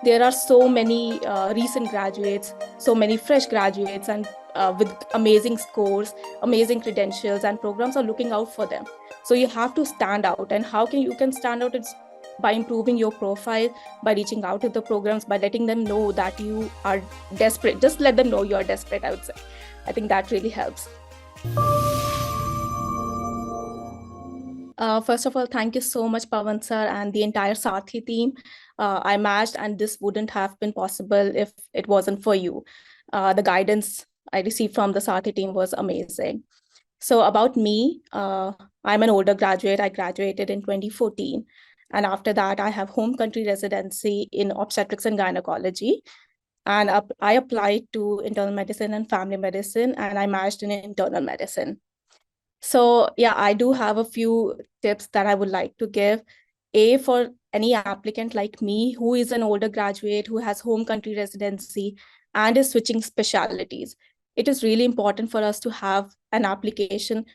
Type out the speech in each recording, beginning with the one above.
there are so many recent graduates, so many fresh graduates, and with amazing scores, amazing credentials, and programs are looking out for them. So you have to stand out. And how can you can stand out? It's by improving your profile, by reaching out to the programs, by letting them know that you are desperate. Just let them know you are desperate, I would say. I think that really helps. First of all, thank you so much, Pawan sir, and the entire Sathi team. I matched, and this wouldn't have been possible if it wasn't for you. The guidance I received from the Sathi team was amazing. So about me, I'm an older graduate. I graduated in 2014. And after that, I have home country residency in obstetrics and gynecology. And I applied to internal medicine and family medicine, and I matched in internal medicine. So yeah, I do have a few tips that I would like to give. For any applicant like me who is an older graduate who has home country residency and is switching specialties, it is really important for us to have an application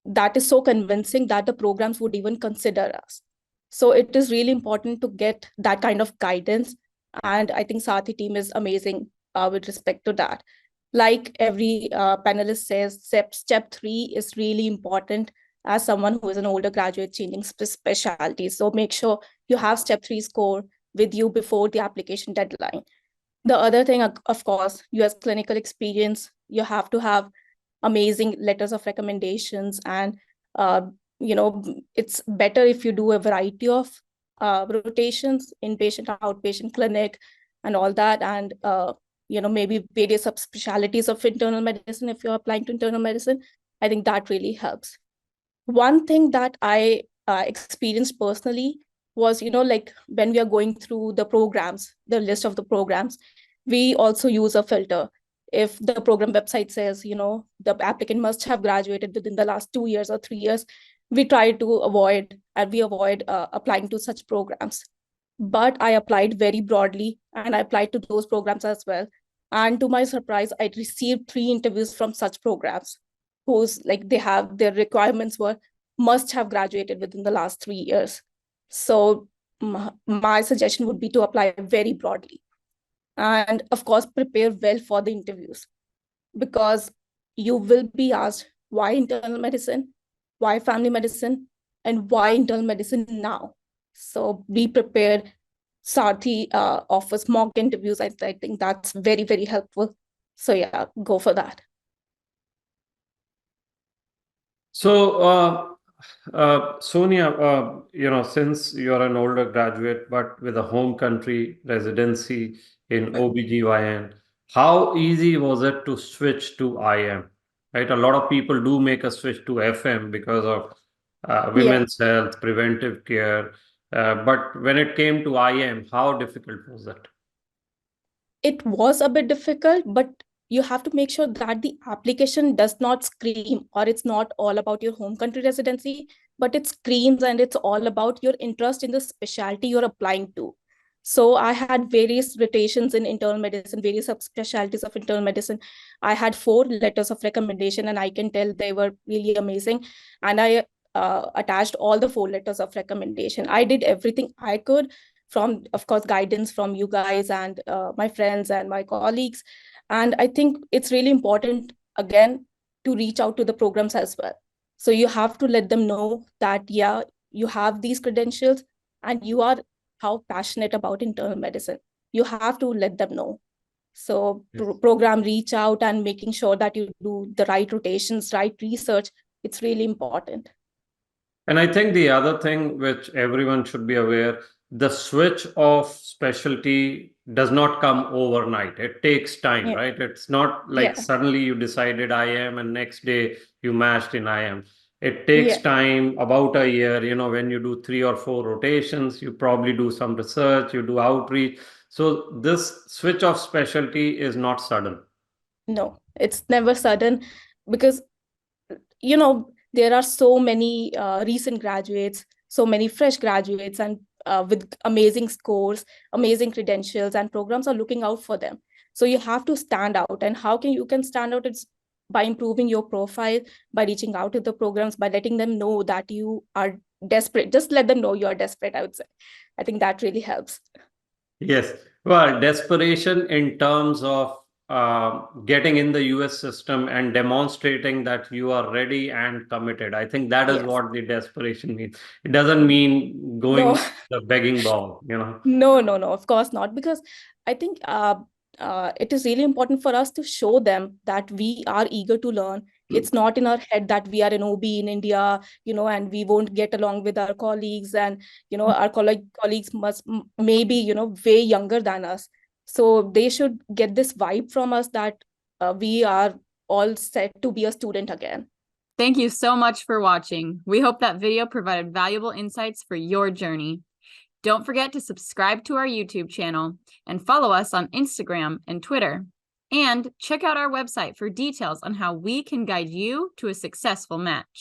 that is so convincing that the programs would even consider us. So it is really important to get that kind of guidance. And I think Sathi team is amazing with respect to that. Like every panelist says, step 3 is really important as someone who is an older graduate changing specialties. So make sure you have step 3 score with you before the application deadline. The other thing, of course, US clinical experience. You have to have amazing letters of recommendations, and uh, it's better if you do a variety of rotations, inpatient, outpatient, clinic, and all that, and maybe various subspecialties of internal medicine if you're applying to internal medicine. I think that really helps. One thing that I experienced personally was, like when we are going through the programs, the list of the programs, we also use a filter. If the program website says, the applicant must have graduated within the last 2 years or 3 years, we try to avoid, and we avoid applying to such programs. But I applied very broadly, and I applied to those programs as well. And to my surprise, I received 3 interviews from such programs whose like they have their requirements were must have graduated within the last 3 years. So my suggestion would be to apply very broadly. And of course, prepare well for the interviews, because you will be asked why internal medicine, why family medicine, and why internal medicine now. So be prepared. Sarthi offers mock interviews. I think that's very, very helpful. So yeah, go for that. So, Sonia, since you're an older graduate, but with a home country residency in OBGYN, how easy was it to switch to IM? Right? A lot of people do make a switch to FM because of Yeah, women's health, preventive care. But when it came to IM, how difficult was it? it was a bit difficult, but you have to make sure that the application does not scream, or it's not all about your home country residency, but it screams and it's all about your interest in the specialty you're applying to. So I had various rotations in internal medicine, various subspecialties of internal medicine. I had 4 letters of recommendation, and I can tell they were really amazing. And I attached all the 4 letters of recommendation. I did everything I could, from, of course, guidance from you guys and my friends and my colleagues. And I think it's really important, again, to reach out to the programs as well. So you have to let them know that, yeah, you have these credentials and you are how passionate about internal medicine. You have to let them know. So program reach out and making sure that you do the right rotations, right research. It's really important. And I think the other thing which everyone should be aware, the switch of specialty does not come overnight. It takes time, Yeah. right? It's not like Yeah. suddenly you decided IM and next day you matched in IM. It takes Yeah. time, about a year. When you do 3 or 4 rotations, you probably do some research, you do outreach. So this switch of specialty is not sudden. No, it's never sudden, because there are so many recent graduates, so many fresh graduates, and with amazing scores, amazing credentials, and programs are looking out for them. So you have to stand out. And how can you can stand out? It's by improving your profile, by reaching out to the programs, by letting them know that you are desperate. Just let them know you are desperate, I would say. I think that really helps. Yes. Well, desperation in terms of getting in the US system and demonstrating that you are ready and committed. I think that is Yes. what the desperation means. It doesn't mean No. going the begging ball, you know. No, no, no, of course not. Because I think it is really important for us to show them that we are eager to learn. It's not in our head that we are an OB in India, and we won't get along with our colleagues. And, our colleagues must maybe, way younger than us. So they should get this vibe from us that we are all set to be a student again. Thank you so much for watching. We hope that video provided valuable insights for your journey. Don't forget to subscribe to our YouTube channel and follow us on Instagram and Twitter. And check out our website for details on how we can guide you to a successful match.